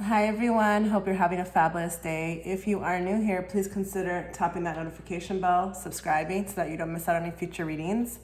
Hi everyone, hope you're having a fabulous day. If you are new here, please consider tapping that notification bell, subscribing so that you don't miss out on any future readings.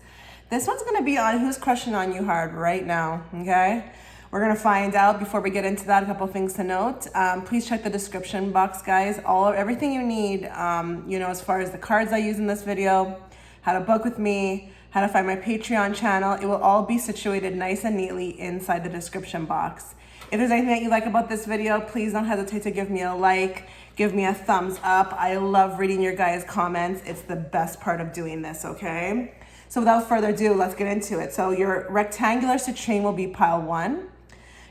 This one's gonna be on who's crushing on you hard right now, okay? We're gonna find out. Before we get into that, a couple things to note. Please check the description box, guys. Everything you need, as far as the cards I use in this video, how to book with me, how to find my Patreon channel, it will all be situated nice and neatly inside the description box. If there's anything that you like about this video, please don't hesitate to give me a like, give me a thumbs up. I love reading your guys' comments. It's the best part of doing this, okay? So without further ado, let's get into it. So your rectangular citrine will be pile 1.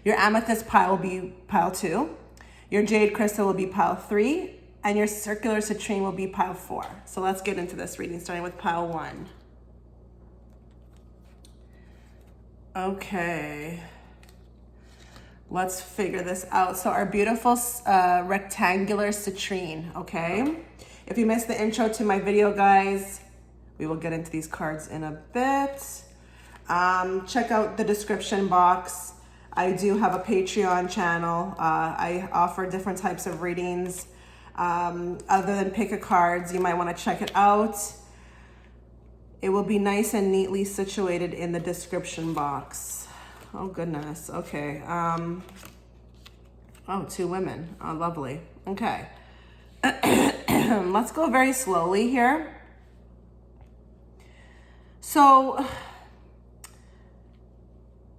Your amethyst pile will be pile 2. Your jade crystal will be pile 3. And your circular citrine will be pile 4. So let's get into this reading, starting with pile 1. Okay. Let's figure this out. So our beautiful rectangular citrine, okay? If you missed the intro to my video, guys, we will get into these cards in a bit. Check out the description box. I do have a Patreon channel. I offer different types of readings. Other than pick a cards, you might want to check it out. It will be nice and neatly situated in the description box. Oh goodness, okay. Oh, 2 women, oh lovely, okay. Let's go very slowly here. So,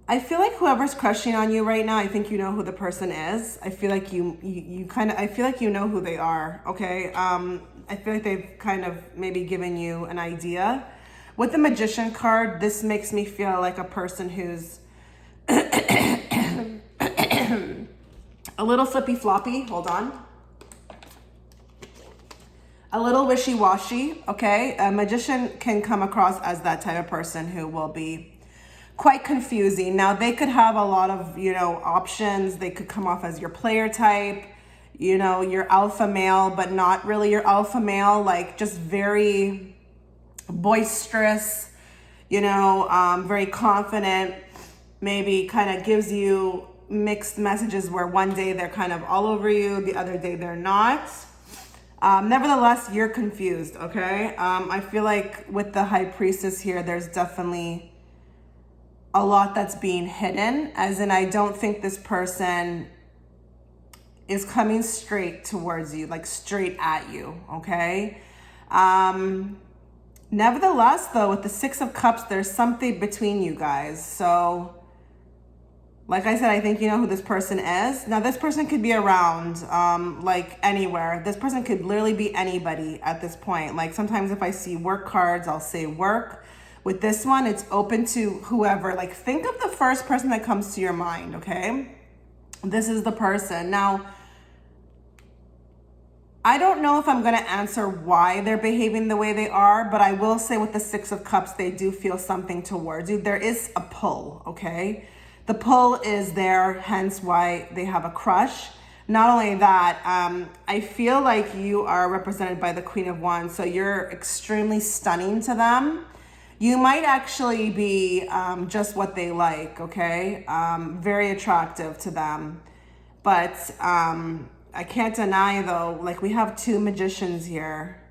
I feel like whoever's crushing on you right now, I think you know who the person is. I feel like I feel like you know who they are, okay? I feel like they've kind of maybe given you an idea. With the Magician card, this makes me feel like a person who's a little flippy floppy, hold on. A little wishy-washy, okay? A magician can come across as that type of person who will be quite confusing. Now, they could have a lot of, options. They could come off as your player type, your alpha male, but not really your alpha male, like just very boisterous, very confident, maybe kind of gives you mixed messages where one day they're kind of all over you, the other day they're not. Nevertheless, you're confused, okay? I feel like with the High Priestess here, there's definitely a lot that's being hidden, as in I don't think this person is coming straight towards you, like straight at you, okay? Nevertheless, though, with the 6 of Cups, there's something between you guys. So, like I said, I think you know who this person is. Now, this person could be around, like anywhere. This person could literally be anybody at this point. Like sometimes if I see work cards, I'll say work. With this one, it's open to whoever. Like think of the first person that comes to your mind, okay? This is the person. Now, I don't know if I'm going to answer why they're behaving the way they are, but I will say with the 6 of Cups, they do feel something towards you. There is a pull, okay? The pull is there, hence why they have a crush. Not only that, I feel like you are represented by the Queen of Wands, so you're extremely stunning to them. You might actually be just what they like, okay? Very attractive to them. But I can't deny, though, like we have 2 magicians here.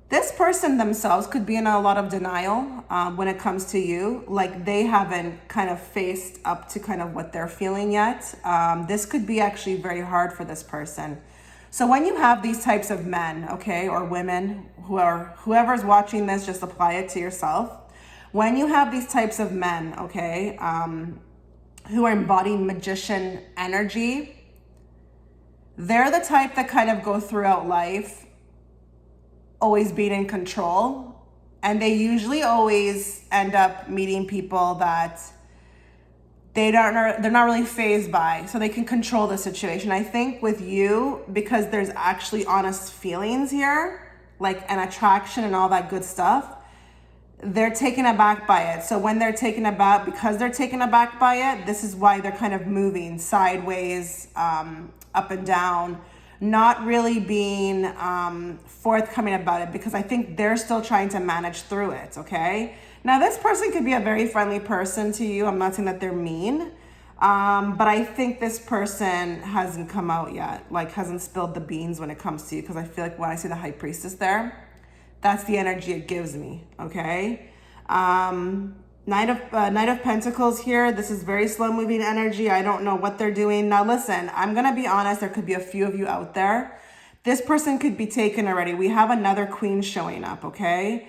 This person themselves could be in a lot of denial when it comes to you. Like they haven't kind of faced up to kind of what they're feeling yet. This could be actually very hard for this person. So when you have these types of men, okay, or women, whoever's watching this, just apply it to yourself. When you have these types of men, okay, who are embodying magician energy, they're the type that kind of go throughout life always being in control, and they usually always end up meeting people that they're not really fazed by, so they can control the situation. I think with you, because there's actually honest feelings here, like an attraction and all that good stuff, they're taken aback by it. So when they're taken aback, because they're taken aback by it, this is why they're kind of moving sideways, up and down, not really being forthcoming about it, because I think they're still trying to manage through it, okay? Now, this person could be a very friendly person to you. I'm not saying that they're mean, but I think this person hasn't come out yet, like hasn't spilled the beans when it comes to you, because I feel like when I see the High Priestess there, that's the energy it gives me, okay? Knight of Pentacles here. This is very slow moving energy. I don't know what they're doing. Now, listen, I'm going to be honest. There could be a few of you out there. This person could be taken already. We have another queen showing up, okay?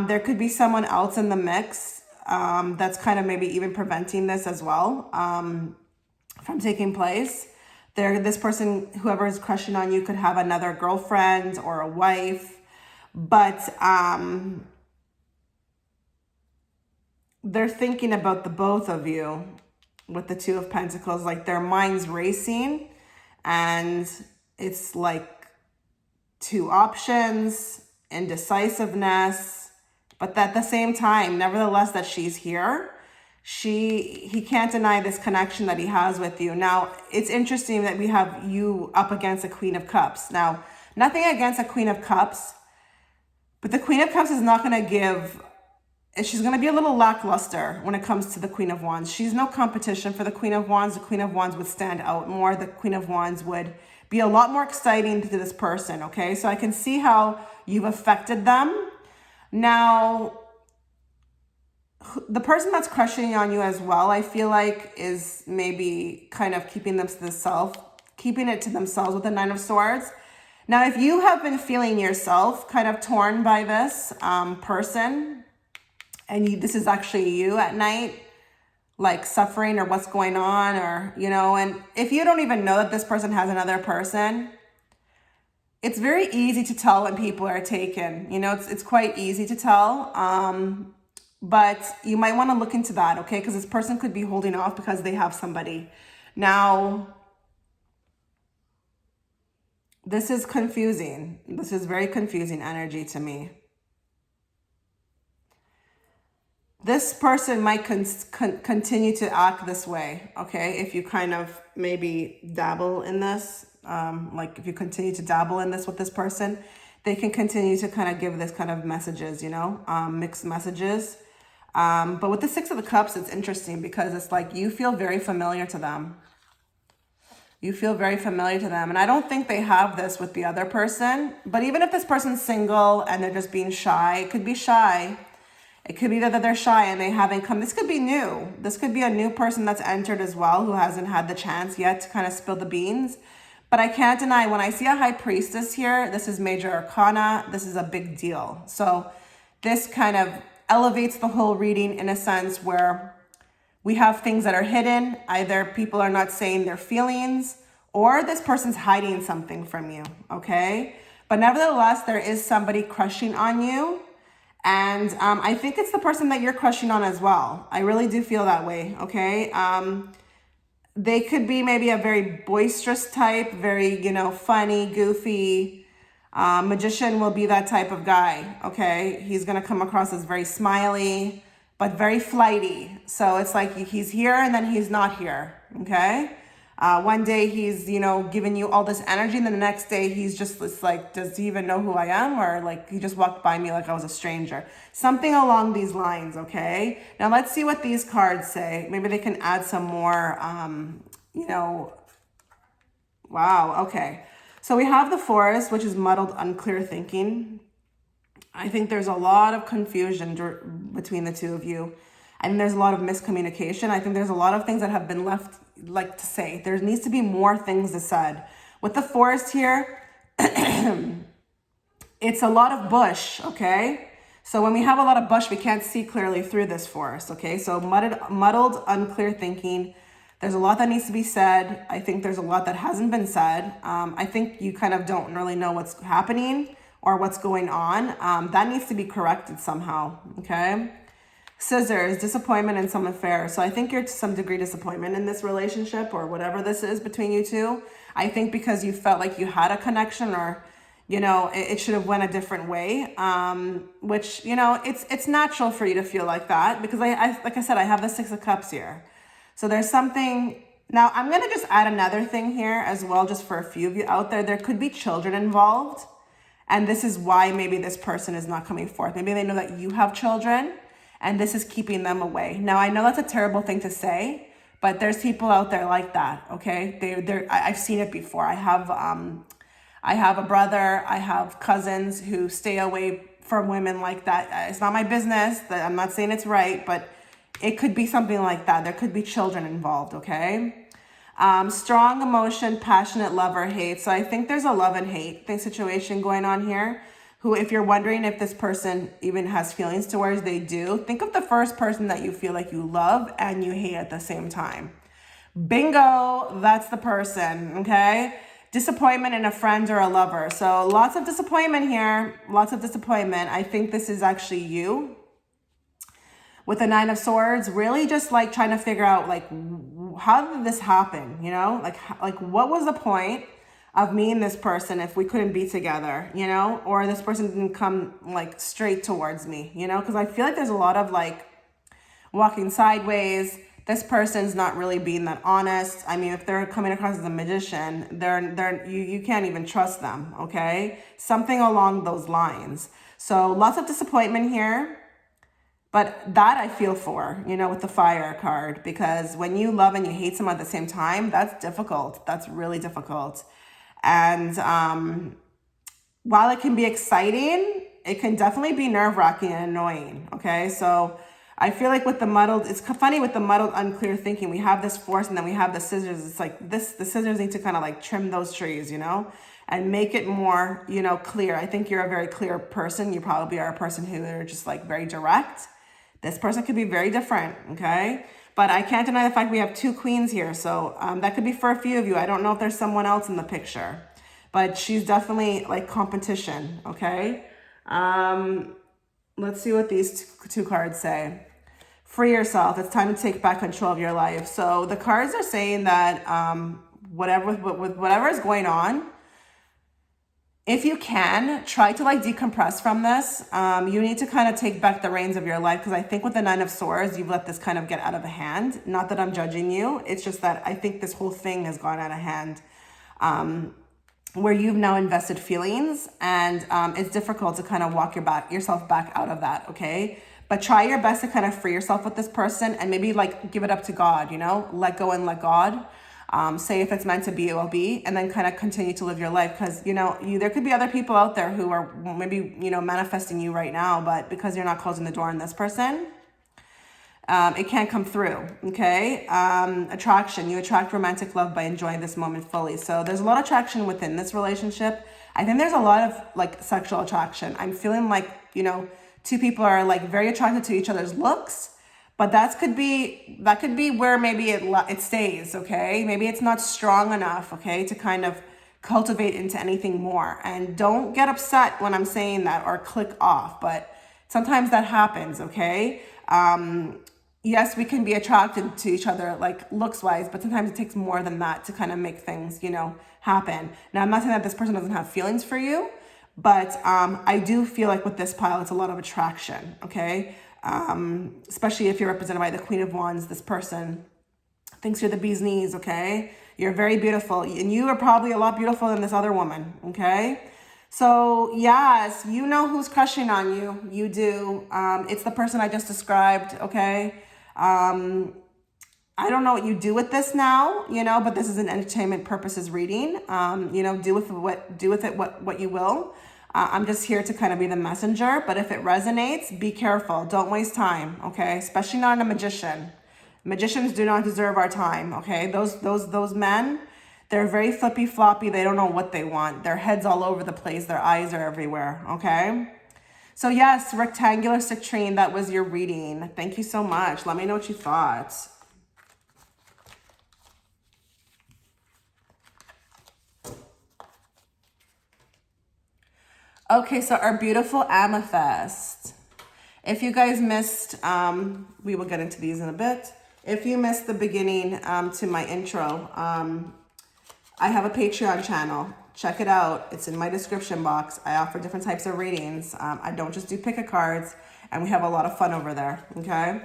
There could be someone else in the mix that's kind of maybe even preventing this as well from taking place. This person, whoever is crushing on you, could have another girlfriend or a wife, but they're thinking about the both of you with the Two of Pentacles, like their mind's racing, and it's like two options, indecisiveness, but at the same time, nevertheless, that she's here, he can't deny this connection that he has with you. Now, it's interesting that we have you up against a Queen of Cups. Now, nothing against a Queen of Cups, but the Queen of Cups is not going to give, she's going to be a little lackluster when it comes to the Queen of Wands. She's no competition for the Queen of Wands. The Queen of Wands would stand out more. The Queen of Wands would be a lot more exciting to this person, okay? So I can see how you've affected them. Now, the person that's crushing on you as well, I feel like is maybe kind of keeping it to themselves with the Nine of Swords. Now, if you have been feeling yourself kind of torn by this person, and this is actually you at night, like suffering or what's going on, or, and if you don't even know that this person has another person, it's very easy to tell when people are taken. It's quite easy to tell. But you might want to look into that, okay? Because this person could be holding off because they have somebody. Now, this is confusing. This is very confusing energy to me. This person might continue to act this way, okay? If you kind of maybe dabble in this, like if you continue to dabble in this with this person, they can continue to kind of give this kind of messages, mixed messages. But with the Six of the Cups, it's interesting because it's like you feel very familiar to them. You feel very familiar to them. And I don't think they have this with the other person. But even if this person's single and they're just being shy, it could be shy. It could be that they're shy and they haven't come. This could be new. This could be a new person that's entered as well who hasn't had the chance yet to kind of spill the beans. But I can't deny, when I see a High Priestess here, this is major arcana. This is a big deal. So this kind of elevates the whole reading in a sense where we have things that are hidden. Either people are not saying their feelings or this person's hiding something from you, okay? But nevertheless, there is somebody crushing on you. And I think it's the person that you're crushing on as well. I really do feel that way, okay? They could be maybe a very boisterous type, very, funny, goofy. Magician will be that type of guy, okay? He's going to come across as very smiley, but very flighty. So it's like he's here and then he's not here, okay? One day he's, giving you all this energy, and then the next day he's just it's like, does he even know who I am? Or like he just walked by me like I was a stranger. Something along these lines, okay? Now let's see what these cards say. Maybe they can add some more, wow, okay. So we have the Forest, which is muddled, unclear thinking. I think there's a lot of confusion between the two of you. And there's a lot of miscommunication. I think there's a lot of things that have been left to say. There needs to be more things said. With the Forest here, it's a lot of bush, okay? So when we have a lot of bush, we can't see clearly through this forest, okay? So muddled, unclear thinking. There's a lot that needs to be said. I think there's a lot that hasn't been said. I think you kind of don't really know what's happening or what's going on. That needs to be corrected somehow, okay? Scissors, disappointment in some affair. So I think you're to some degree disappointment in this relationship or whatever this is between you two. I think because you felt like you had a connection or, it should have went a different way, which, it's natural for you to feel like that because like I said, I have the Six of Cups here. So there's something. Now I'm going to just add another thing here as well, just for a few of you out there. There could be children involved. And this is why maybe this person is not coming forth. Maybe they know that you have children. and this is keeping them away. Now, I know that's a terrible thing to say, but there's people out there like that, okay? I've seen it before. I have a brother, I have cousins who stay away from women like that. It's not my business. I'm not saying it's right, but it could be something like that. There could be children involved, okay? Strong emotion, passionate love or hate. So I think there's a love and hate situation going on here. Who, if you're wondering if this person even has feelings towards, they do. Think of the first person that you feel like you love and you hate at the same time. Bingo, that's the person, okay? Disappointment in a friend or a lover. So lots of disappointment here, lots of disappointment. I think this is actually you. With the Nine of Swords, really just like trying to figure out like, how did this happen? You know, like what was the point of me and this person if we couldn't be together, you know, or this person didn't come like straight towards me, you know, because I feel like there's a lot of like walking sideways. This person's not really being that honest. I mean, if they're coming across as a magician, you can't even trust them, okay? Something along those lines. So lots of disappointment here. But that I feel for, you know, with the Fire card, because when you love and you hate someone at the same time, that's difficult. That's really difficult. And while it can be exciting, it can definitely be nerve-wracking and annoying, okay? So I feel like with the muddled, it's funny with the muddled, unclear thinking, we have this force and then we have the scissors. It's like the scissors need to kind of like trim those trees, you know, and make it more, you know, clear. I think you're a very clear person. You probably are a person who are just like very direct. This person could be very different, okay? But I can't deny the fact we have two queens here. So that could be for a few of you. I don't know if there's someone else in the picture. But she's definitely like competition, okay? Let's see what these two cards say. Free yourself. It's time to take back control of your life. So the cards are saying that whatever is going on, if you can, try to like decompress from this. You need to kind of take back the reins of your life, because I think with the Nine of Swords, you've let this kind of get out of hand. Not that I'm judging you. It's just that I think this whole thing has gone out of hand, where you've now invested feelings, and it's difficult to kind of walk yourself back out of that, okay? But try your best to kind of free yourself with this person and maybe like give it up to God, you know? Let go and let God. Say if it's meant to be, it will be, and then kind of continue to live your life. Because, you know, there could be other people out there who are maybe, you know, manifesting you right now, but because you're not closing the door on this person, it can't come through, okay? Attraction, you attract romantic love by enjoying this moment fully. So there's a lot of attraction within this relationship. I think there's a lot of like sexual attraction. I'm feeling like, you know, two people are like very attracted to each other's looks. But that could be where maybe it stays, okay? Maybe it's not strong enough, okay, to kind of cultivate into anything more. And don't get upset when I'm saying that or click off, but sometimes that happens, okay? Yes, we can be attracted to each other like looks-wise, but sometimes it takes more than that to kind of make things, you know, happen. Now, I'm not saying that this person doesn't have feelings for you, but I do feel like with this pile, it's a lot of attraction, okay? Especially if you're represented by the Queen of Wands. This person thinks you're the bee's knees, okay? You're very beautiful, and you are probably a lot beautiful than this other woman, okay? So yes, you know who's crushing on you. You do. It's the person I just described, okay? I don't know what you do with this now, you know, but this is an entertainment purposes reading. You know, do with it what you will. I'm just here to kind of be the messenger, but if it resonates, be careful. Don't waste time, okay? Especially not a magician. Magicians do not deserve our time, okay? Those men, they're very flippy floppy. They don't know what they want. Their head's all over the place. Their eyes are everywhere, okay? So yes, rectangular citrine, that was your reading. Thank you so much. Let me know what you thought. Okay, so our beautiful amethyst. If you guys missed, we will get into these in a bit. If you missed the beginning to my intro, I have a Patreon channel. Check it out. It's in my description box. I offer different types of readings. I don't just do pick-a-cards, and we have a lot of fun over there, okay?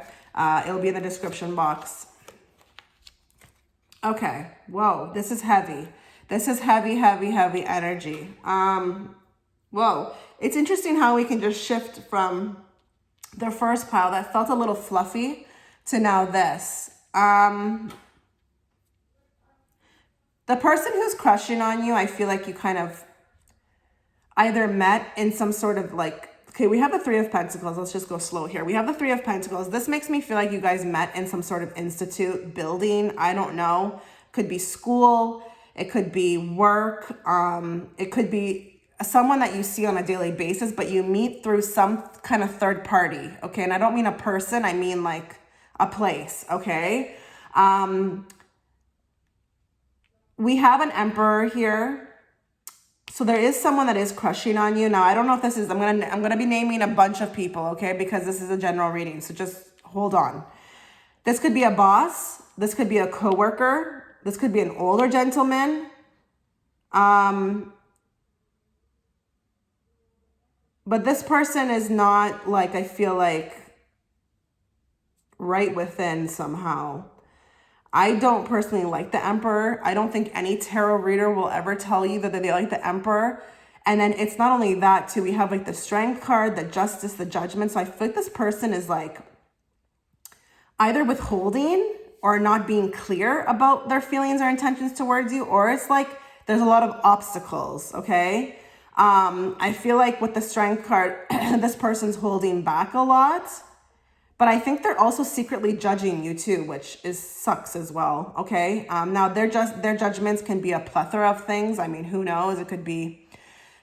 It'll be in the description box. Okay, whoa, this is heavy. This is heavy, heavy, heavy energy. Whoa, it's interesting how we can just shift from the first pile that felt a little fluffy to now this. The person who's crushing on you, I feel like you kind of either met in some sort of like, okay, we have the Three of Pentacles. Let's just go slow here. We have the Three of Pentacles. This makes me feel like you guys met in some sort of institute, building. I don't know. Could be school. It could be work. It could be someone that you see on a daily basis, but you meet through some kind of third party. Okay. And I don't mean a person. I mean like a place. Okay. We have an Emperor here. So there is someone that is crushing on you. Now, I don't know if this is, I'm gonna be naming a bunch of people, okay? Because this is a general reading, so just hold on. This could be a boss. This could be a coworker. This could be an older gentleman. But this person is not like, I feel like, right within somehow. I don't personally like the Emperor. I don't think any tarot reader will ever tell you that they like the Emperor. And then it's not only that too. We have like the Strength card, the Justice, the Judgment. So I feel like this person is like either withholding or not being clear about their feelings or intentions towards you, or it's like there's a lot of obstacles, okay? I feel like with the Strength card, this person's holding back a lot. But I think they're also secretly judging you too, which sucks as well, okay? Now, their judgments can be a plethora of things. I mean, who knows? It could be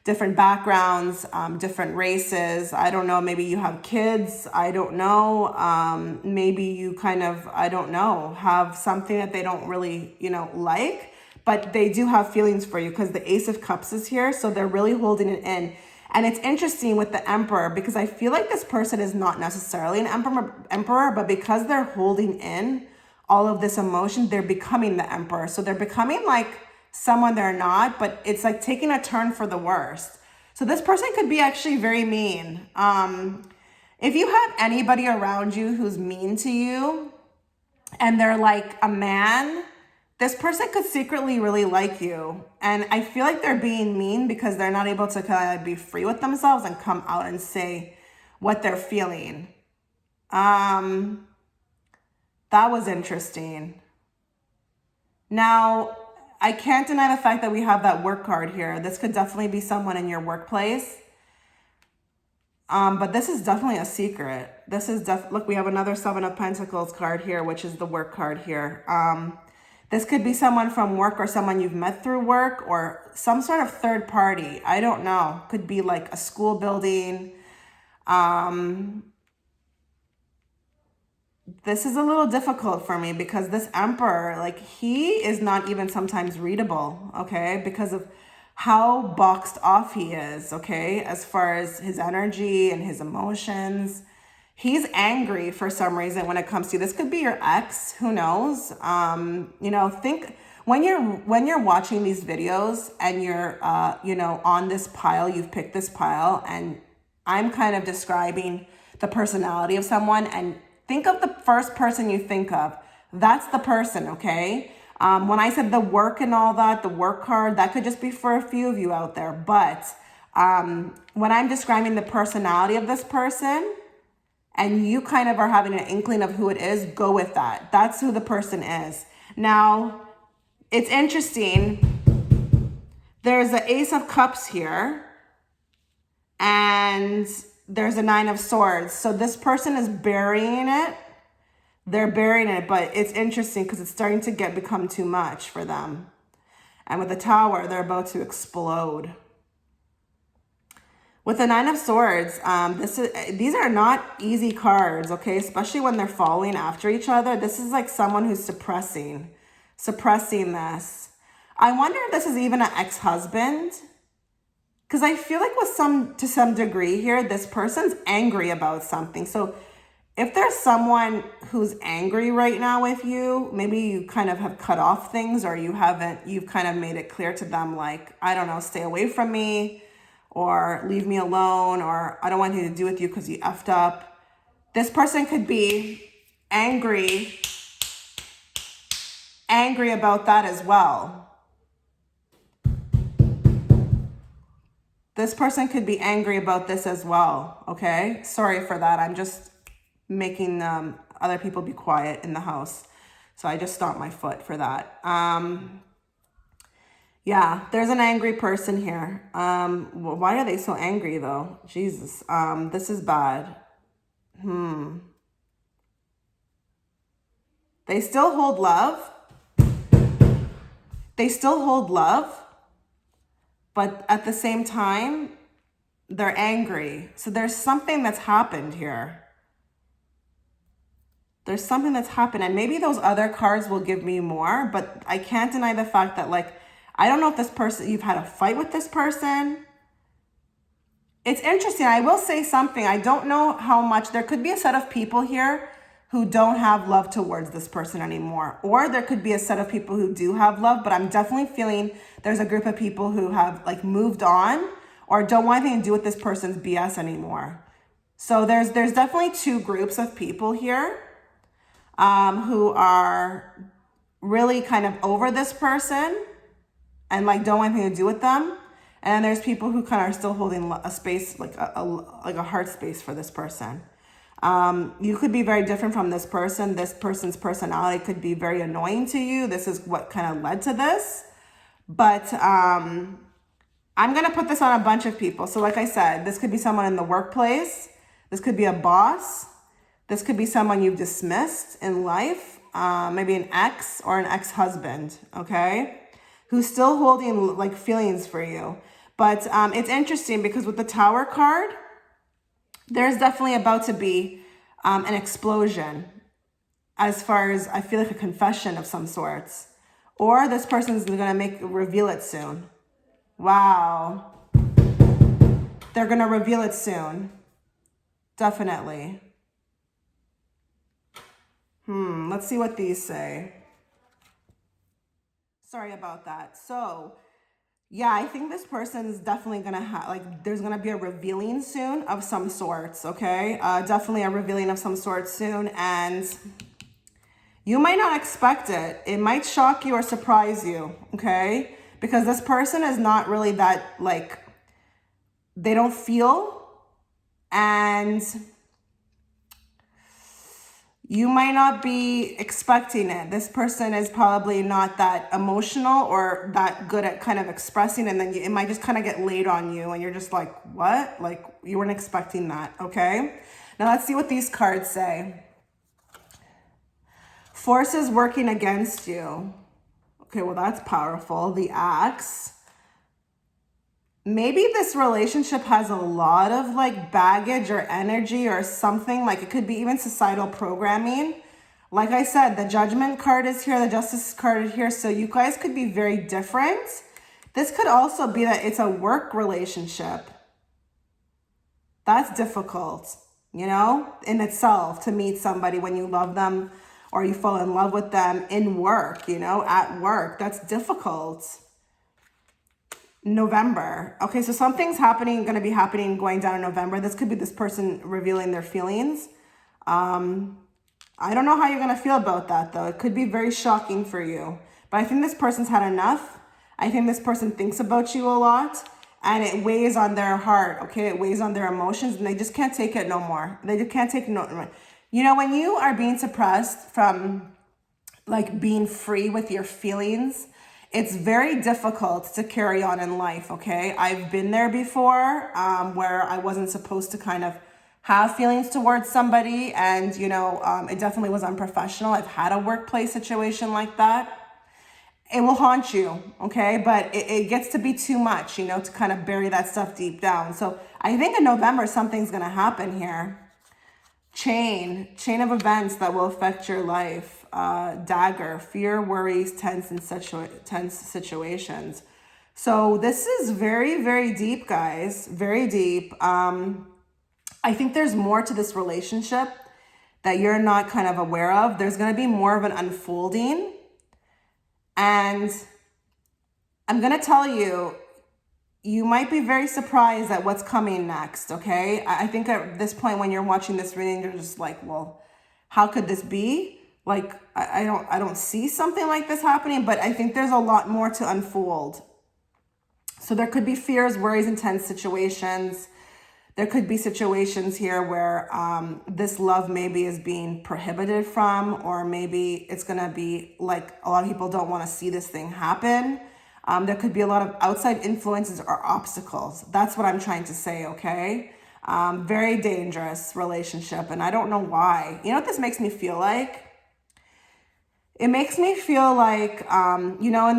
different backgrounds, different races. I don't know. Maybe you have kids. I don't know. Maybe you kind of, I don't know, have something that they don't really, like. But they do have feelings for you because the Ace of Cups is here. So they're really holding it in. And it's interesting with the Emperor because I feel like this person is not necessarily an emperor, but because they're holding in all of this emotion, they're becoming the Emperor. So they're becoming like someone they're not, but it's like taking a turn for the worst. So this person could be actually very mean. If you have anybody around you who's mean to you and they're like a man, this person could secretly really like you. And I feel like they're being mean because they're not able to kind of be free with themselves and come out and say what they're feeling. That was interesting. Now, I can't deny the fact that we have that work card here. This could definitely be someone in your workplace. But this is definitely a secret. This is look, we have another Seven of Pentacles card here, which is the work card here. This could be someone from work or someone you've met through work or some sort of third party. I don't know. Could be like a school building. This is a little difficult for me because this Emperor, like he is not even sometimes readable, okay? Because of how boxed off he is, okay? As far as his energy and his emotions. He's angry for some reason when it comes to you. This could be your ex, who knows? Think when you're watching these videos and you're on this pile, you've picked this pile, and I'm kind of describing the personality of someone, and think of the first person you think of. That's the person, okay? When I said the work and all that, the work card, that could just be for a few of you out there. But when I'm describing the personality of this person, and you kind of are having an inkling of who it is, go with that. That's who the person is. Now, it's interesting. There's the Ace of Cups here, and there's a Nine of Swords. So this person is burying it. They're burying it, but it's interesting because it's starting to become too much for them. And with the Tower, they're about to explode. With the Nine of Swords, these are not easy cards, okay? Especially when they're following after each other. This is like someone who's suppressing this. I wonder if this is even an ex-husband. Because I feel like to some degree here, this person's angry about something. So if there's someone who's angry right now with you, maybe you kind of have cut off things, or you've kind of made it clear to them, like, I don't know, stay away from me, or leave me alone, or I don't want anything to do with you because you effed up. This person could be angry about that as well. This person could be angry about this as well, okay? Sorry for that. I'm just making other people be quiet in the house. So I just stomped my foot for that. Yeah, there's an angry person here. Why are they so angry though? Jesus, this is bad. They still hold love. They still hold love. But at the same time, they're angry. So there's something that's happened here. There's something that's happened. And maybe those other cards will give me more. But I can't deny the fact that, like, I don't know if this person, you've had a fight with this person. It's interesting. I will say something. I don't know how much. There could be a set of people here who don't have love towards this person anymore. Or there could be a set of people who do have love, but I'm definitely feeling there's a group of people who have like moved on or don't want anything to do with this person's BS anymore. So there's definitely two groups of people here who are really kind of over this person and like don't want anything to do with them. And there's people who kind of are still holding a space, like a heart space for this person. You could be very different from this person. This person's personality could be very annoying to you. This is what kind of led to this. But I'm going to put this on a bunch of people. So like I said, this could be someone in the workplace. This could be a boss. This could be someone you've dismissed in life. Maybe an ex or an ex-husband, okay? Who's still holding like feelings for you. But it's interesting because with the Tower card, there's definitely about to be an explosion as far as I feel like a confession of some sorts. Or this person's going to reveal it soon. Wow. They're going to reveal it soon. Definitely. Let's see what these say. Sorry about that. So, yeah, I think this person's definitely going to have, like, there's going to be a revealing soon of some sorts, okay? Definitely a revealing of some sorts soon, and you might not expect it. It might shock you or surprise you, okay? Because this person is not really that, like, they don't feel, and you might not be expecting it. This person is probably not that emotional or that good at kind of expressing, and then it might just kind of get laid on you and you're just like, what? Like, you weren't expecting that, okay? Now let's see what these cards say. Forces working against you. Okay, well, that's powerful. The Axe. Maybe this relationship has a lot of like baggage or energy or something. Like it could be even societal programming. Like I said, the Judgment card is here. The Justice card is here. So you guys could be very different. This could also be that it's a work relationship. That's difficult, you know, in itself, to meet somebody when you love them or you fall in love with them in work, you know, at work. That's difficult. November. Okay, so something's happening, going to be happening going down in November. This could be this person revealing their feelings. I don't know how you're going to feel about that, though. It could be very shocking for you. But I think this person's had enough. I think this person thinks about you a lot. And it weighs on their heart, okay? It weighs on their emotions. And they just can't take it no more. They just can't take no more. You know, when you are being suppressed from, like, being free with your feelings, it's very difficult to carry on in life, okay? I've been there before where I wasn't supposed to kind of have feelings towards somebody, and, you know, it definitely was unprofessional. I've had a workplace situation like that. It will haunt you, okay? But it gets to be too much, you know, to kind of bury that stuff deep down. So I think in November, something's going to happen here. Chain of events that will affect your life. Dagger, fear, worries, tense situations. So this is very, very deep, guys. Very deep. I think there's more to this relationship that you're not kind of aware of. There's going to be more of an unfolding. And I'm going to tell you, you might be very surprised at what's coming next, okay? I think at this point when you're watching this reading, you're just like, well, how could this be? Like, I don't see something like this happening, but I think there's a lot more to unfold. So there could be fears, worries, and tense situations. There could be situations here where this love maybe is being prohibited from, or maybe it's going to be like a lot of people don't want to see this thing happen. There could be a lot of outside influences or obstacles. That's what I'm trying to say, okay? Very dangerous relationship, and I don't know why. You know what this makes me feel like? It makes me feel like, you know,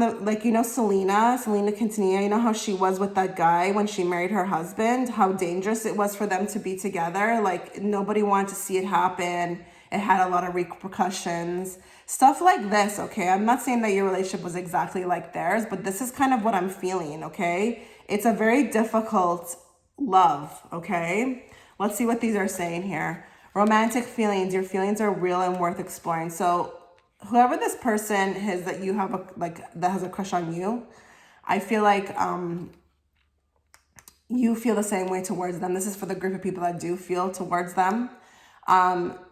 Selena Quintanilla, you know how she was with that guy when she married her husband, how dangerous it was for them to be together. Like, nobody wanted to see it happen. It had a lot of repercussions, stuff like this, okay? I'm not saying that your relationship was exactly like theirs, but this is kind of what I'm feeling, okay? It's a very difficult love, okay? Let's see what these are saying here. Romantic feelings. Your feelings are real and worth exploring. So whoever this person is that you have that has a crush on you, I feel like you feel the same way towards them. This is for the group of people that do feel towards them.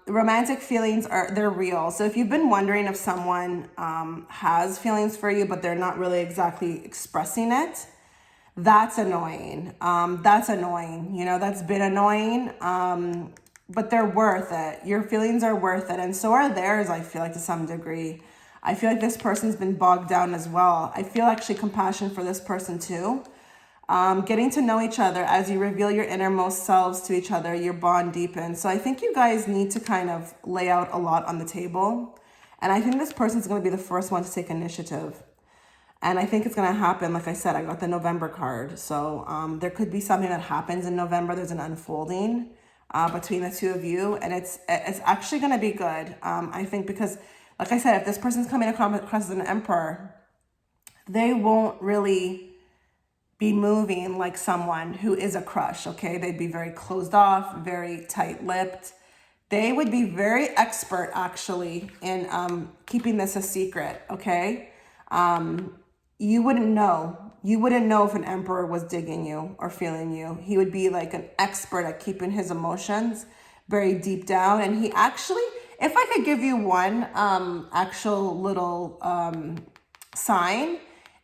Romantic feelings they're real. So if you've been wondering if someone has feelings for you, but they're not really exactly expressing it, that's annoying. That's annoying. You know, that's been annoying. But they're worth it. Your feelings are worth it. And so are theirs, I feel like, to some degree. I feel like this person's been bogged down as well. I feel actually compassion for this person too. Getting to know each other as you reveal your innermost selves to each other, your bond deepens. So I think you guys need to kind of lay out a lot on the table. And I think this person's going to be the first one to take initiative. And I think it's going to happen. Like I said, I got the November card. So there could be something that happens in November. There's an unfolding between the two of you, and it's actually going to be good. I think because, like I said, if this person's coming across as an emperor, they won't really be moving like someone who is a crush, okay? They'd be very closed off, very tight-lipped. They would be very expert, actually, in keeping this a secret, okay? You wouldn't know. You wouldn't know if an emperor was digging you or feeling you. He would be like an expert at keeping his emotions very deep down. And he actually, if I could give you one actual little sign,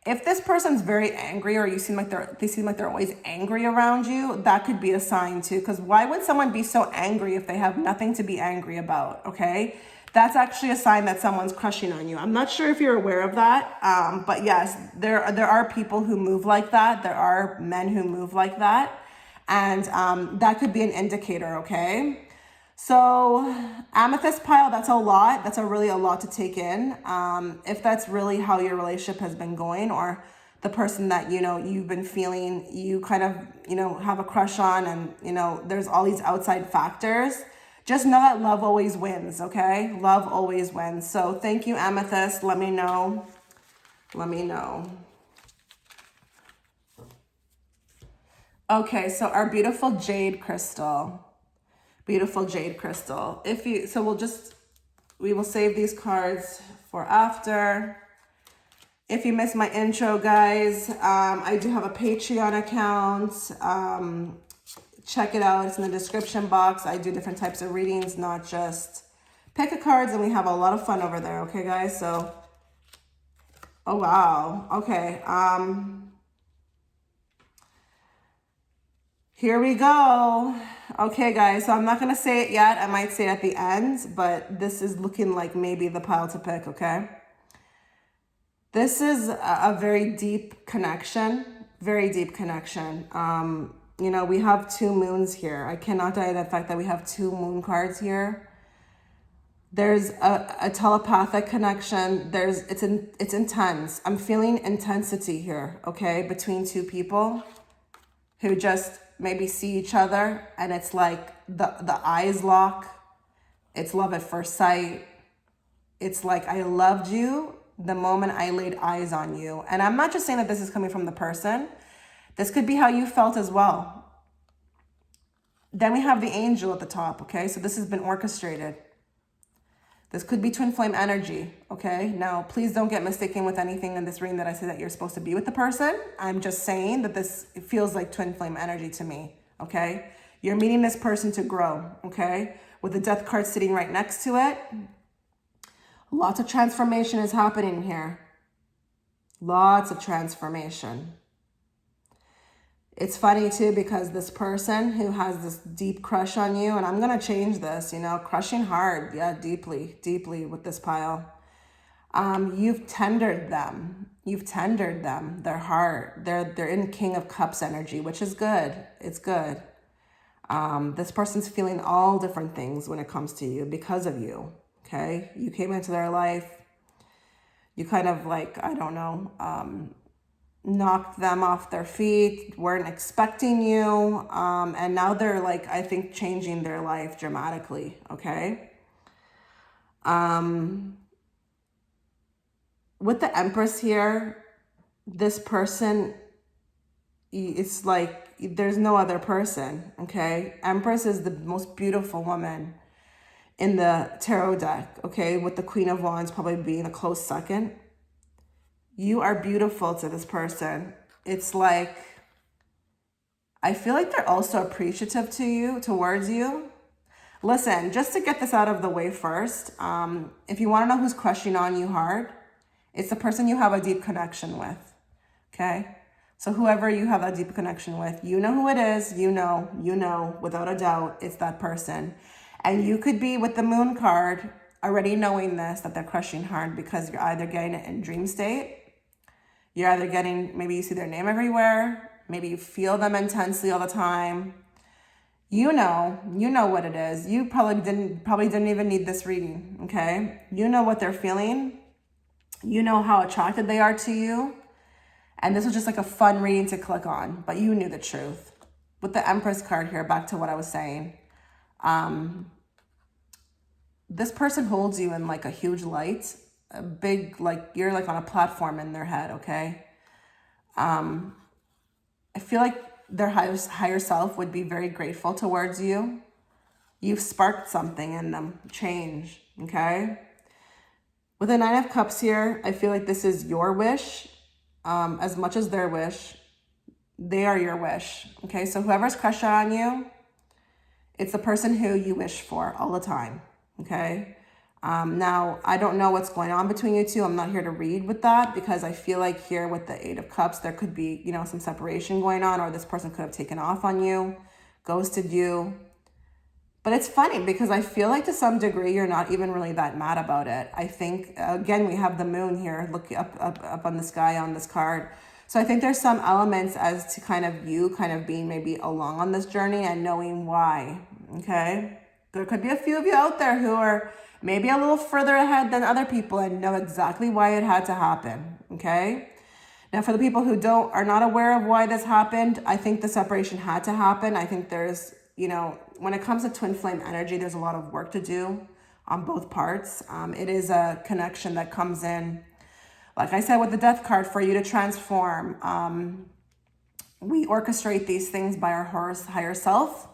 if this person's very angry, or they seem like they're always angry around you, that could be a sign too. Because why would someone be so angry if they have nothing to be angry about? Okay. That's actually a sign that someone's crushing on you. I'm not sure if you're aware of that, but yes, there are people who move like that. There are men who move like that, and that could be an indicator, okay? So amethyst pile, that's a lot. That's really a lot to take in. If that's really how your relationship has been going, or the person that, you know, you've been feeling, you kind of, you know, have a crush on, and, you know, there's all these outside factors. Just know that love always wins, okay? Love always wins. So thank you, Amethyst. Let me know. Let me know. Okay, so our beautiful jade crystal. Beautiful jade crystal. We will save these cards for after. If you missed my intro, guys, I do have a Patreon account. Check it out. It's in the description box. I do different types of readings, not just pick a cards, and we have a lot of fun over there. Okay, guys? So, oh, wow. Okay. Here we go. Okay, guys. So I'm not going to say it yet. I might say it at the end, but this is looking like maybe the pile to pick, okay? This is a very deep connection. Very deep connection. You know, we have two moons here. I cannot deny the fact that we have two moon cards here. There's a telepathic connection. It's intense. I'm feeling intensity here, okay, between two people who just maybe see each other, and it's like the eyes lock. It's love at first sight. It's like, I loved you the moment I laid eyes on you. And I'm not just saying that this is coming from the person. This could be how you felt as well. Then we have the angel at the top, okay? So this has been orchestrated. This could be twin flame energy, okay? Now, please don't get mistaken with anything in this reading that I say that you're supposed to be with the person. I'm just saying that it feels like twin flame energy to me, okay? You're meeting this person to grow, okay? With the death card sitting right next to it. Lots of transformation is happening here. Lots of transformation. It's funny too, because this person who has this deep crush on you, and I'm going to change this, you know, crushing hard. Yeah, deeply, deeply with this pile. You've tendered them. You've tendered them, their heart. They're in King of Cups energy, which is good. It's good. This person's feeling all different things when it comes to you because of you. Okay. You came into their life. You kind of like, I don't know, knocked them off their feet, weren't expecting you. And now they're like, I think, changing their life dramatically. Okay. With the Empress here, this person, it's like there's no other person. Okay. Empress is the most beautiful woman in the tarot deck. Okay. With the Queen of Wands probably being a close second. You are beautiful to this person. It's like, I feel like they're also appreciative to you, towards you. Listen, just to get this out of the way first, if you want to know who's crushing on you hard, it's the person you have a deep connection with. Okay. So whoever you have a deep connection with, you know who it is, you know, without a doubt, it's that person. And you could be with the Moon card already knowing this, that they're crushing hard, because you're either getting it in dream state. You're either getting, maybe you see their name everywhere. Maybe you feel them intensely all the time. You know what it is. You probably didn't even need this reading. Okay. You know what they're feeling. You know how attracted they are to you. And this was just like a fun reading to click on, but you knew the truth. With the Empress card here, back to what I was saying. This person holds you in like a huge light, a big, like you're like on a platform in their head. Okay. I feel like their higher self would be very grateful towards you. You've sparked something in them, change. Okay. With the Nine of Cups here, I feel like this is your wish. As much as their wish, they are your wish. Okay, so whoever's crushing on you, it's the person who you wish for all the time. Okay. Now, I don't know what's going on between you two. I'm not here to read with that, because I feel like here with the Eight of Cups, there could be, you know, some separation going on, or this person could have taken off on you, ghosted you. But it's funny because I feel like to some degree, you're not even really that mad about it. I think, again, we have the moon here, look up on the sky on this card. So I think there's some elements as to kind of you kind of being maybe along on this journey and knowing why. Okay. There could be a few of you out there who are maybe a little further ahead than other people and know exactly why it had to happen. Okay. Now, for the people who are not aware of why this happened, I think the separation had to happen. I think there's, you know, when it comes to twin flame energy, there's a lot of work to do on both parts. It is a connection that comes in, like I said, with the Death card, for you to transform. We orchestrate these things by our higher self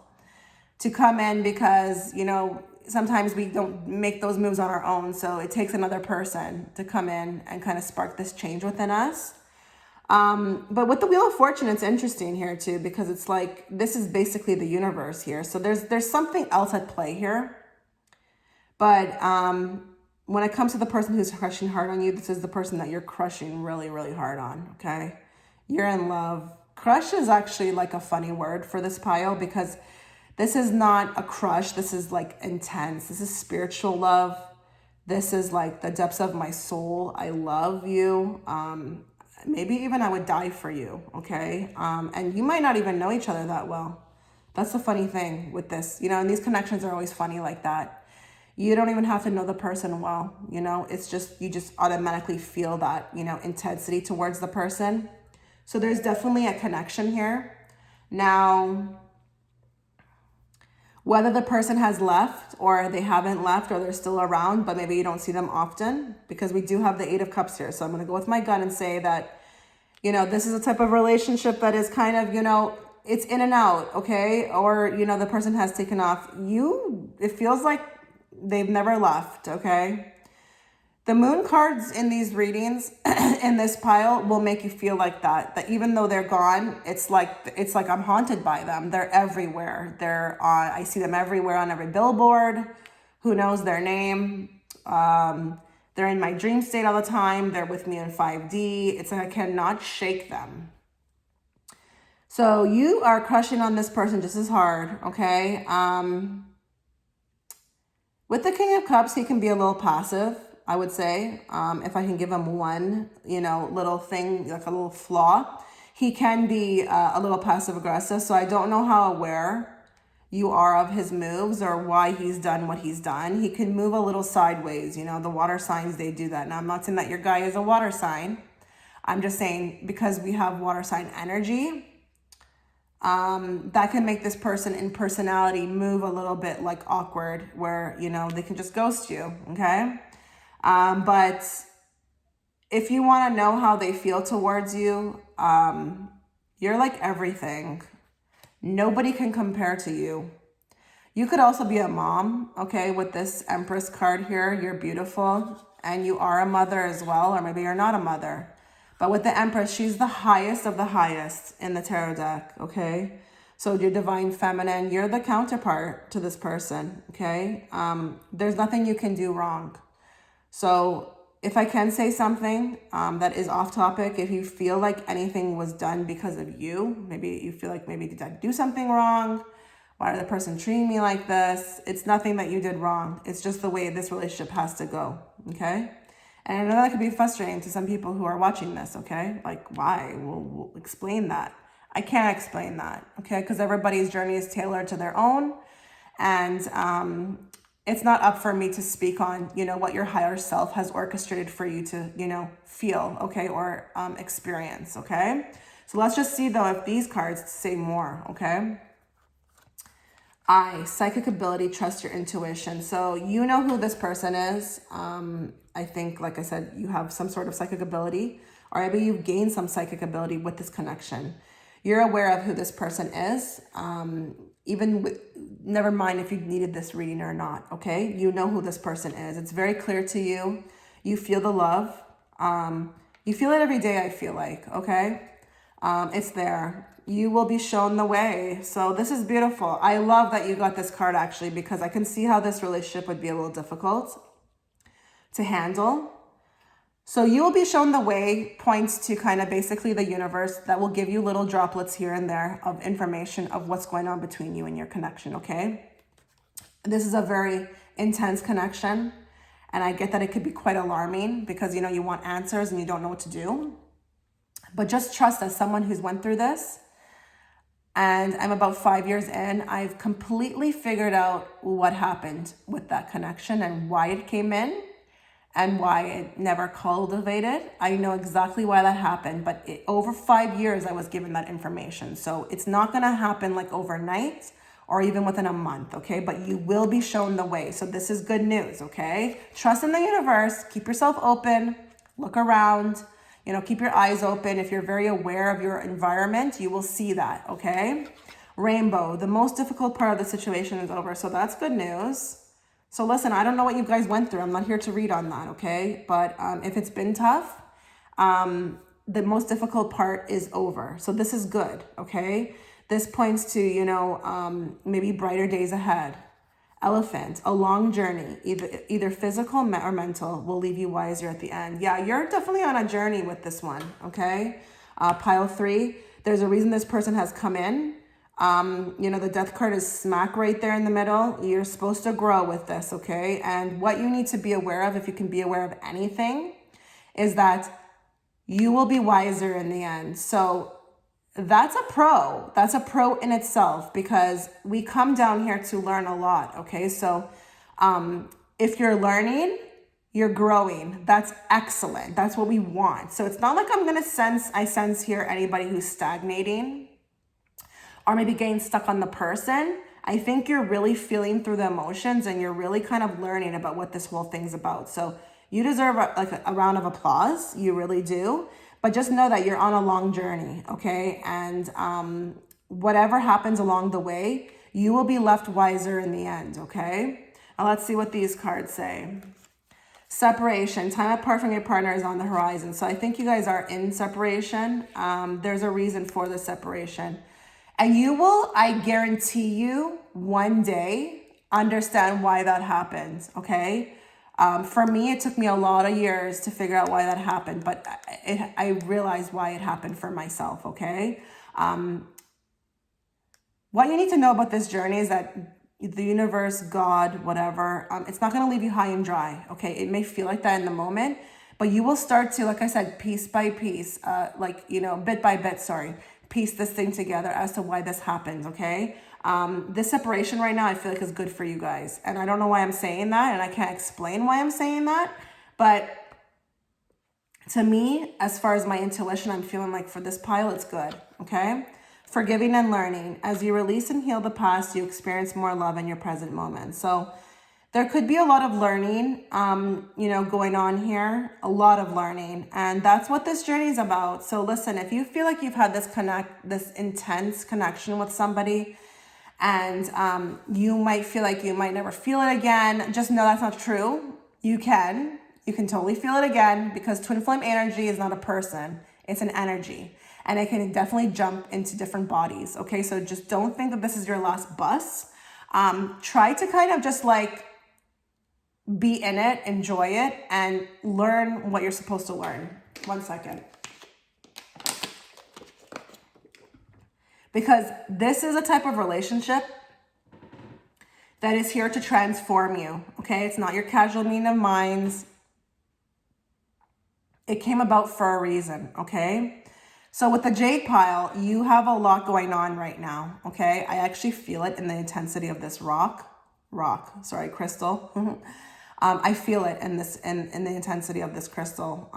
to come in, because, you know, sometimes we don't make those moves on our own. So it takes another person to come in and kind of spark this change within us. But with the Wheel of Fortune, it's interesting here too, because it's like, this is basically the universe here. So there's something else at play here. But, when it comes to the person who's crushing hard on you, this is the person that you're crushing really, really hard on. Okay. You're in love. Crush is actually like a funny word for this pile, because this is not a crush. This is like intense. This is spiritual love. This is like the depths of my soul. I love you. Maybe even I would die for you. Okay. And you might not even know each other that well. That's the funny thing with this, you know, and these connections are always funny like that. You don't even have to know the person well, you know, it's just, you just automatically feel that, you know, intensity towards the person. So there's definitely a connection here. Now, whether the person has left or they haven't left, or they're still around, but maybe you don't see them often, because we do have the Eight of Cups here. So I'm going to go with my gun and say that, you know, this is a type of relationship that is kind of, you know, it's in and out. Okay. Or, you know, the person has taken off. It feels like they've never left. Okay. The moon cards in these readings in this pile will make you feel like that even though they're gone, it's like I'm haunted by them. They're everywhere. I see them everywhere on every billboard. Who knows their name? They're in my dream state all the time. They're with me in 5D. It's like I cannot shake them. So you are crushing on this person just as hard, okay? With the King of Cups, he can be a little passive, I would say. If I can give him one, little thing, like a little flaw, he can be a little passive aggressive. So I don't know how aware you are of his moves or why he's done what he's done. He can move a little sideways. The water signs, they do that. Now, I'm not saying that your guy is a water sign. I'm just saying because we have water sign energy, that can make this person in personality move a little bit like awkward where, they can just ghost you, okay? But if you want to know how they feel towards you, you're like everything. Nobody can compare to you. You could also be a mom, okay, with this Empress card here. You're beautiful, and you are a mother as well, or maybe you're not a mother. But with the Empress, she's the highest of the highest in the tarot deck, okay? So you're divine feminine. You're the counterpart to this person, okay? There's nothing you can do wrong. So if I can say something that is off topic, if you feel like anything was done because of you, maybe you feel like maybe did I do something wrong? Why did the person treat me like this? It's nothing that you did wrong. It's just the way this relationship has to go, okay? And I know that could be frustrating to some people who are watching this, okay? Like, why? We'll explain that. I can't explain that, okay? Because everybody's journey is tailored to their own. And it's not up for me to speak on, what your higher self has orchestrated for you to, feel, okay? Or experience, okay? So let's just see, though, if these cards say more, okay? Psychic ability, trust your intuition. So you know who this person is. I think, like I said, you have some sort of psychic ability, or maybe you've gained some psychic ability with this connection. You're aware of who this person is, never mind if you needed this reading or not, okay? You know who this person is. It's very clear to you. You feel the love. You feel it every day, I feel like, okay? It's there. You will be shown the way. So this is beautiful. I love that you got this card, actually, because I can see how this relationship would be a little difficult to handle. So you will be shown the way points to kind of basically the universe that will give you little droplets here and there of information of what's going on between you and your connection, okay? This is a very intense connection, and I get that it could be quite alarming because, you want answers and you don't know what to do. But just trust, as someone who's went through this, and I'm about 5 years in, I've completely figured out what happened with that connection and why it came in and why it never cultivated. I know exactly why that happened, but over 5 years, I was given that information. So it's not gonna happen like overnight or even within a month, okay? But you will be shown the way. So this is good news, okay? Trust in the universe, keep yourself open, look around, keep your eyes open. If you're very aware of your environment, you will see that, okay? Rainbow, the most difficult part of the situation is over. So that's good news. So listen, I don't know what you guys went through. I'm not here to read on that, okay? But if it's been tough, the most difficult part is over. So this is good, okay? This points to, maybe brighter days ahead. Elephant, a long journey, either physical or mental, will leave you wiser at the end. Yeah, you're definitely on a journey with this one, okay? Pile 3, there's a reason this person has come in. The death card is smack right there in the middle. You're supposed to grow with this, okay? And what you need to be aware of, if you can be aware of anything, is that you will be wiser in the end. So that's a pro. That's a pro in itself because we come down here to learn a lot, okay? So if you're learning, you're growing. That's excellent. That's what we want. So it's not like I sense here anybody who's stagnating or maybe getting stuck on the person. I think you're really feeling through the emotions and you're really kind of learning about what this whole thing's about. So you deserve a round of applause. You really do. But just know that you're on a long journey, okay? And whatever happens along the way, you will be left wiser in the end, okay? Now let's see what these cards say. Separation, time apart from your partner is on the horizon. So I think you guys are in separation. There's a reason for the separation. And you will, I guarantee you, one day understand why that happened, okay? For me, it took me a lot of years to figure out why that happened, but I realized why it happened for myself, okay? what you need to know about this journey is that the universe, God, whatever, it's not going to leave you high and dry. Okay. It may feel like that in the moment, but you will start to, like I said, piece by piece, bit by bit, piece this thing together as to why this happens. Okay. This separation right now, I feel like is good for you guys. And I don't know why I'm saying that. And I can't explain why I'm saying that, but to me, as far as my intuition, I'm feeling like for this pile, it's good. Okay. Forgiving and learning. As you release and heal the past, you experience more love in your present moment. So there could be a lot of learning, going on here, a lot of learning. And that's what this journey is about. So listen, if you feel like you've had this intense connection with somebody, and you might feel like you might never feel it again, just know that's not true. You can totally feel it again, because twin flame energy is not a person, it's an energy. And it can definitely jump into different bodies. Okay, so just don't think that this is your last bus. Try to kind of just like be in it, enjoy it, and learn what you're supposed to learn. 1 second. Because this is a type of relationship that is here to transform you. Okay, it's not your casual meeting of minds. It came about for a reason. Okay. So with the jade pile, you have a lot going on right now, okay? I actually feel it in the intensity of this crystal. I feel it in the intensity of this crystal.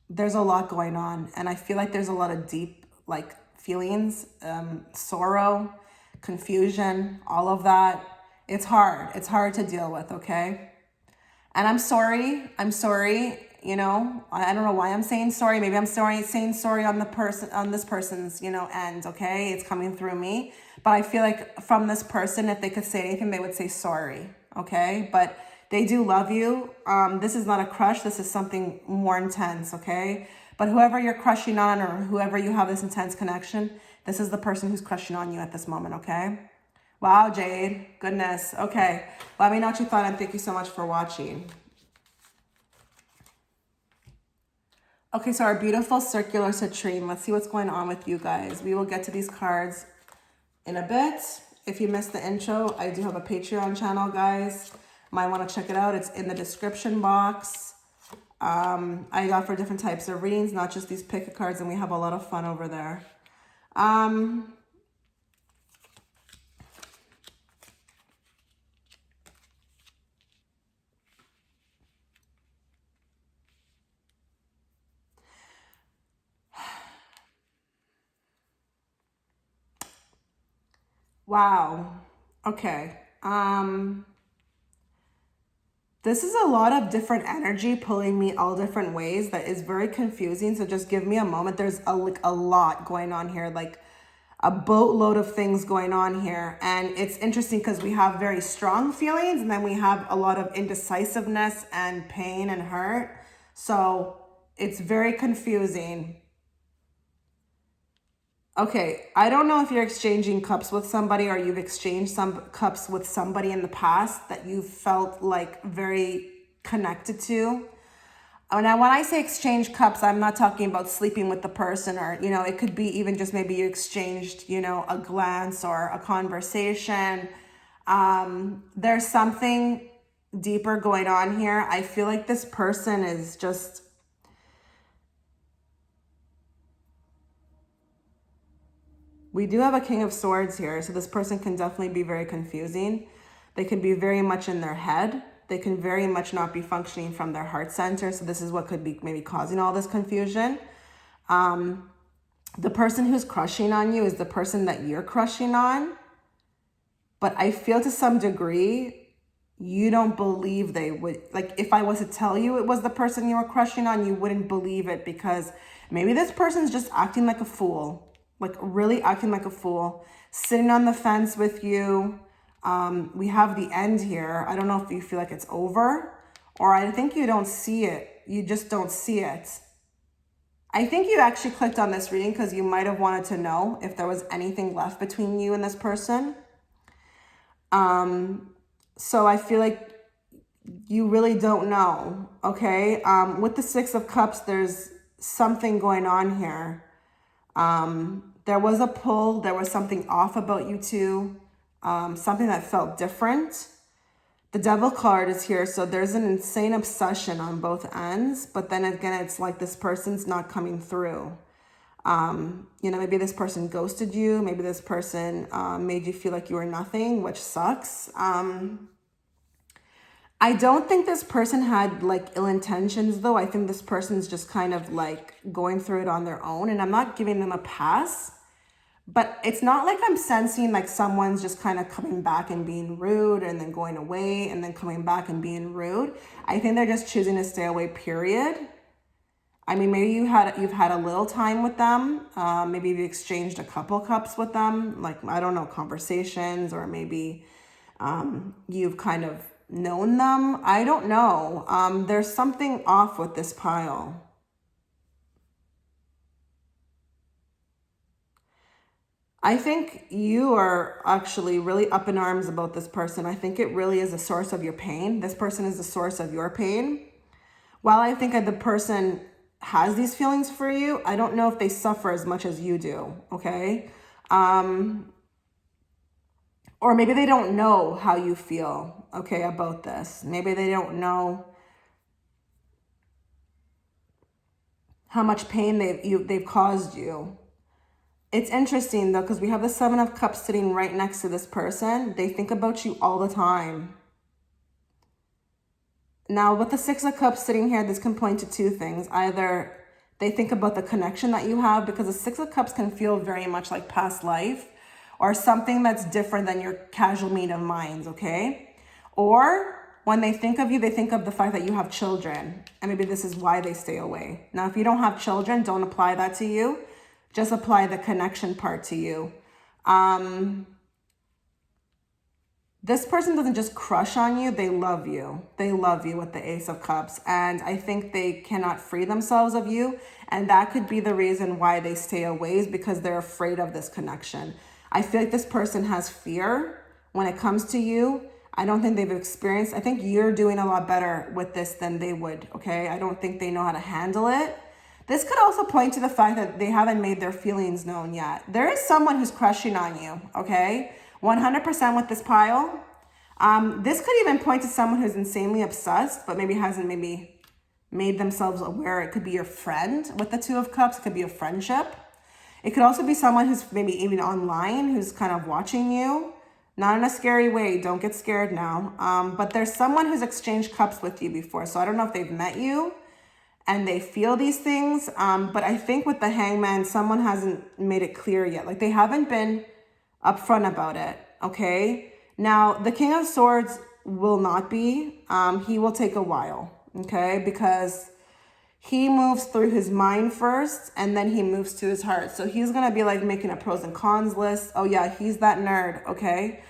There's a lot going on, and I feel like there's a lot of deep, like, feelings, sorrow, confusion, all of that. It's hard to deal with, okay? And I'm sorry. I don't know why I'm saying sorry. Maybe I'm saying sorry on this person's, end. Okay. It's coming through me, but I feel like from this person, if they could say anything, they would say sorry. Okay. But they do love you. This is not a crush. This is something more intense. Okay. But whoever you're crushing on, or whoever you have this intense connection, this is the person who's crushing on you at this moment. Okay. Wow, Jade. Goodness. Okay. Let me know what you thought, and thank you so much for watching. Okay, so our beautiful circular citrine. Let's see what's going on with you guys. We will get to these cards in a bit. If you missed the intro, I do have a Patreon channel, guys. Might want to check it out. It's in the description box. I offer different types of readings, not just these pick cards, and we have a lot of fun over there. Wow. Okay. This is a lot of different energy pulling me all different ways. That is very confusing. So just give me a moment. There's a lot going on here, like a boatload of things going on here. And it's interesting because we have very strong feelings, and then we have a lot of indecisiveness and pain and hurt. So it's very confusing. Okay, I don't know if you're exchanging cups with somebody, or you've exchanged some cups with somebody in the past that you felt like very connected to. Now, when I say exchange cups, I'm not talking about sleeping with the person, or, it could be even just maybe you exchanged, a glance or a conversation. There's something deeper going on here. I feel like this person is just... We do have a King of Swords here, so this person can definitely be very confusing. They can be very much in their head. They can very much not be functioning from their heart center, so this is what could be maybe causing all this confusion. The person who's crushing on you is the person that you're crushing on, but I feel to some degree you don't believe they would. Like, if I was to tell you it was the person you were crushing on, you wouldn't believe it, because maybe this person's just acting like a fool. Like, really acting like a fool, sitting on the fence with you. We have the end here. I don't know if you feel like it's over, or I think you don't see it. You just don't see it. I think you actually clicked on this reading because you might have wanted to know if there was anything left between you and this person. So I feel like you really don't know, okay? With the Six of Cups, there's something going on here. There was a pull. There was something off about you two. Something that felt different. The devil card is here. So there's an insane obsession on both ends. But then again, it's like this person's not coming through. You know, maybe this person ghosted you. Maybe this person made you feel like you were nothing, which sucks. I don't think this person had like ill intentions though. I think this person's just kind of like going through it on their own, and I'm not giving them a pass, but it's not like I'm sensing like someone's just kind of coming back and being rude and then going away and then coming back and being rude. I think they're just choosing to stay away, period. I mean, maybe you've had a little time with them. Maybe you've exchanged a couple cups with them, like, I don't know, conversations, or maybe you've kind of known them. I don't know. There's something off with this pile. I think you are actually really up in arms about this person. I think it really is a source of your pain. This person is the source of your pain. While I think that the person has these feelings for you, I don't know if they suffer as much as you do, okay? Or maybe they don't know how you feel, okay, about this. Maybe they don't know how much pain they've caused you. It's interesting though, because we have the 7 of Cups sitting right next to this person. They think about you all the time. Now, with the 6 of Cups sitting here, this can point to 2 things. Either they think about the connection that you have, because the 6 of Cups can feel very much like past life, or something that's different than your casual meet of minds, okay? Or when they think of you, they think of the fact that you have children, and maybe this is why they stay away. Now, if you don't have children, don't apply that to you. Just apply the connection part to you. This person doesn't just crush on you, they love you. They love you with the Ace of Cups. And I think they cannot free themselves of you. And that could be the reason why they stay away, is because they're afraid of this connection. I feel like this person has fear when it comes to you. I don't think they've experienced, I think you're doing a lot better with this than they would, okay? I don't think they know how to handle it. This could also point to the fact that they haven't made their feelings known yet. There is someone who's crushing on you, okay? 100% with this pile. This could even point to someone who's insanely obsessed, but maybe hasn't made themselves aware. It could be your friend with the 2 of Cups. It could be a friendship. It could also be someone who's maybe even online, who's kind of watching you. Not in a scary way. Don't get scared now. But there's someone who's exchanged cups with you before. So I don't know if they've met you and they feel these things. But I think with the Hangman, someone hasn't made it clear yet. Like, they haven't been upfront about it, okay? Now, the King of Swords will not be. He will take a while, okay? Because he moves through his mind first, and then he moves to his heart. So he's going to be like making a pros and cons list. Oh yeah, he's that nerd, okay?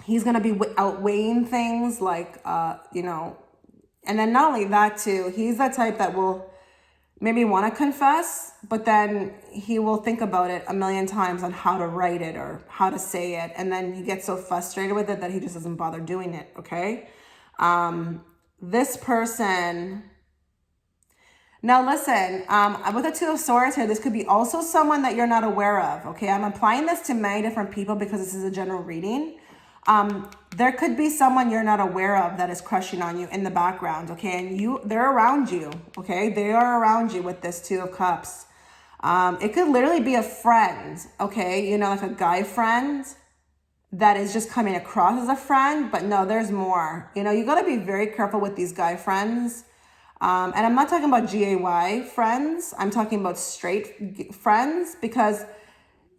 He's going to be outweighing things like, you know, and then not only that too, he's that type that will maybe want to confess, but then he will think about it a million times on how to write it or how to say it. And then he gets so frustrated with it that he just doesn't bother doing it, okay? This person... Now listen, with the 2 of Swords here, this could be also someone that you're not aware of, okay? I'm applying this to many different people because this is a general reading. There could be someone you're not aware of that is crushing on you in the background, okay? And they're around you, okay? They are around you with this 2 of Cups. It could literally be a friend, okay? You know, like a guy friend that is just coming across as a friend, but no, there's more. You know, you got to be very careful with these guy friends. And I'm not talking about GAY friends. I'm talking about straight friends, because,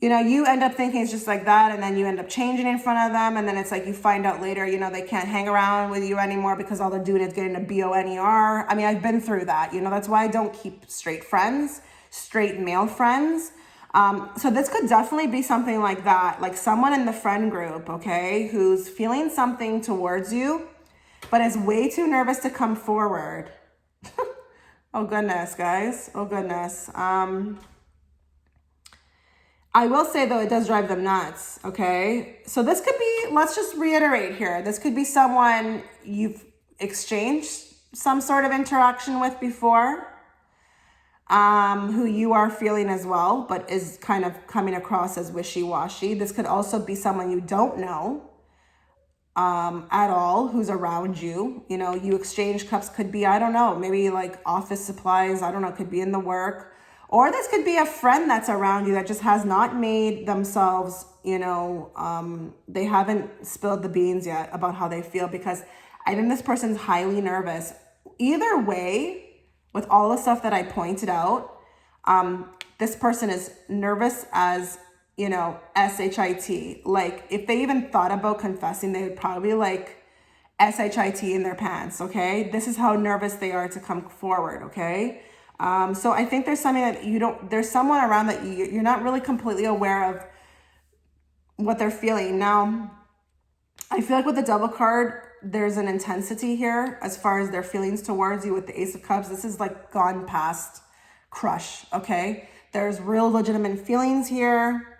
you know, you end up thinking it's just like that, and then you end up changing in front of them, and then it's like you find out later, you know, they can't hang around with you anymore because all they're doing is getting a BONER. I mean, I've been through that, you know, that's why I don't keep straight friends, straight male friends. So this could definitely be something like that, like someone in the friend group, okay, who's feeling something towards you, but is way too nervous to come forward. Oh goodness, guys. Oh goodness. I will say though, it does drive them nuts. Okay. So this could be, let's just reiterate here. This could be someone you've exchanged some sort of interaction with before. who you are feeling as well, but is kind of coming across as wishy-washy. This could also be someone you don't know at all, who's around you. You know, you exchange cups could be, I don't know, maybe like office supplies, I don't know, could be in the work. Or this could be a friend that's around you that just has not made themselves, you know, they haven't spilled the beans yet about how they feel, because I think this person's highly nervous. Either way, with all the stuff that I pointed out, this person is nervous as, you know, SHIT. Like, if they even thought about confessing, they would probably like SHIT in their pants, okay? This is how nervous they are to come forward, okay? So I think there's something that you don't, there's someone around that you're not really completely aware of what they're feeling. Now, I feel like with the Devil card, there's an intensity here as far as their feelings towards you with the Ace of Cups. This is like gone past crush, okay? There's real legitimate feelings here.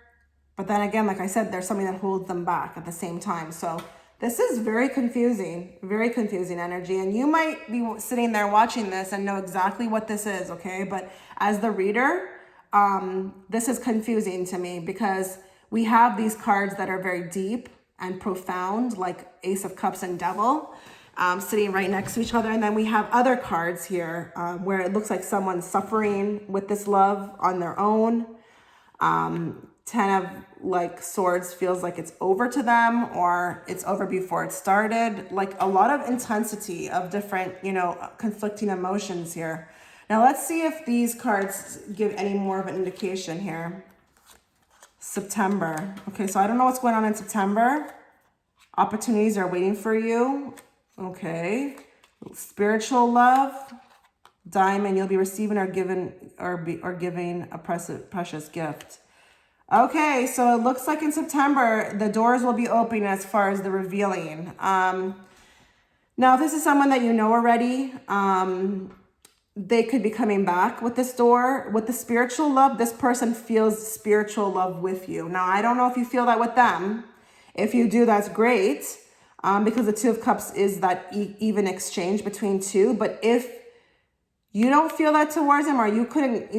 But then again, like I said, there's something that holds them back at the same time. So this is very confusing energy. And you might be sitting there watching this and know exactly what this is, okay? But as the reader, this is confusing to me, because we have these cards that are very deep and profound, like Ace of Cups and Devil, sitting right next to each other. And then we have other cards here where it looks like someone's suffering with this love on their own. 10 of like swords feels like it's over to them, or it's over before it started. Like a lot of intensity of different, you know, conflicting emotions here. Now let's see if these cards give any more of an indication here. September. Okay, so I don't know what's going on in September. Opportunities are waiting for you. Okay. Spiritual love. Diamond, you'll be receiving or given or giving a precious gift. Okay, so it looks like in September, the doors will be opening as far as the revealing. Now, if this is someone that you know already, they could be coming back with this door. With the spiritual love, this person feels spiritual love with you. Now, I don't know if you feel that with them. If you do, that's great, because the Two of Cups is that even exchange between two. But if you don't feel that towards him, or you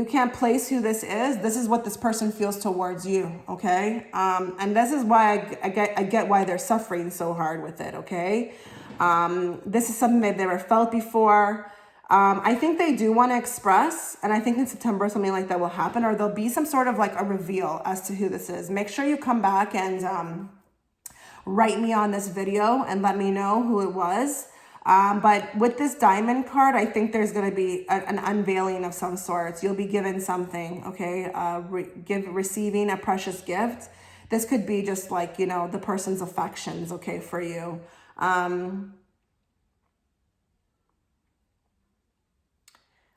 can't place who this is what this person feels towards you, okay? And this is why I get why they're suffering so hard with it, okay? This is something they've never felt before. I think they do want to express, and I think in September something like that will happen, or there'll be some sort of like a reveal as to who this is. Make sure you come back and write me on this video and let me know who it was. But with this Diamond card, I think there's going to be an unveiling of some sorts. You'll be given something, okay? Receiving a precious gift. This could be just like, you know, the person's affections, okay, for you.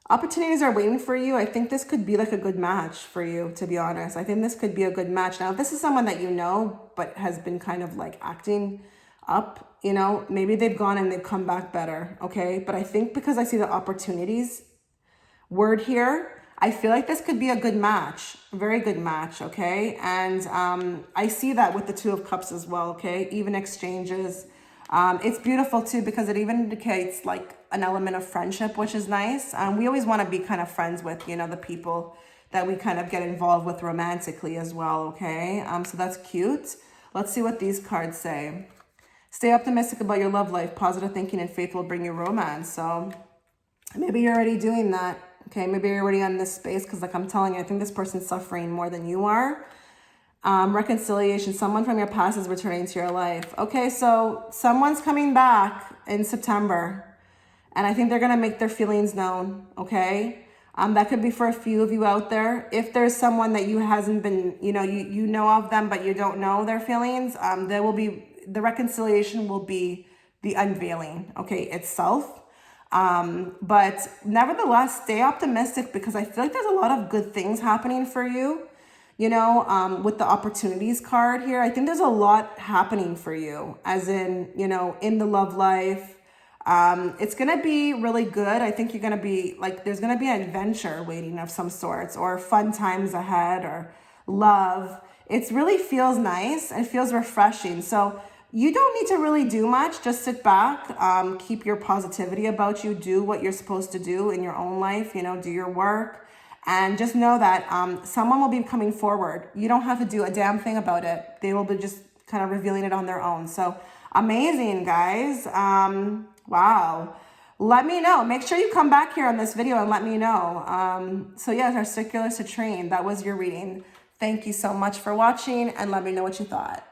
Opportunities are waiting for you. I think this could be like a good match for you, to be honest. I think this could be a good match. Now, if this is someone that you know, but has been kind of like acting up, you know, maybe they've gone and they've come back better, okay? But I think because I see the opportunities word here, I feel like this could be a good match, a very good match, okay? And I see that with the Two of Cups as well, okay? Even exchanges. It's beautiful too, because it even indicates like an element of friendship, which is nice. We always want to be kind of friends with, you know, the people that we kind of get involved with romantically as well, okay? So that's cute. Let's see what these cards say. Stay optimistic about your love life. Positive thinking and faith will bring you romance. So maybe you're already doing that. Okay, maybe you're already on this space, because like I'm telling you, I think this person's suffering more than you are. Reconciliation. Someone from your past is returning to your life. Okay, so someone's coming back in September, and I think they're going to make their feelings known, okay? That could be for a few of you out there. If there's someone that you hasn't been, you know, you know of them, but you don't know their feelings, there will be, the reconciliation will be the unveiling, okay, itself. But nevertheless, stay optimistic, because I feel like there's a lot of good things happening for you. You know, with the opportunities card here, I think there's a lot happening for you, as in, you know, in the love life. It's going to be really good. I think you're going to be like, there's going to be an adventure waiting of some sorts, or fun times ahead, or love. It really feels nice and feels refreshing. So you don't need to really do much. Just sit back, keep your positivity about you, do what you're supposed to do in your own life, you know, do your work. And just know that someone will be coming forward. You don't have to do a damn thing about it. They will be just kind of revealing it on their own. So amazing, guys. Wow. Let me know. Make sure you come back here on this video and let me know. So yeah, our circular citrine, that was your reading. Thank you so much for watching, and let me know what you thought.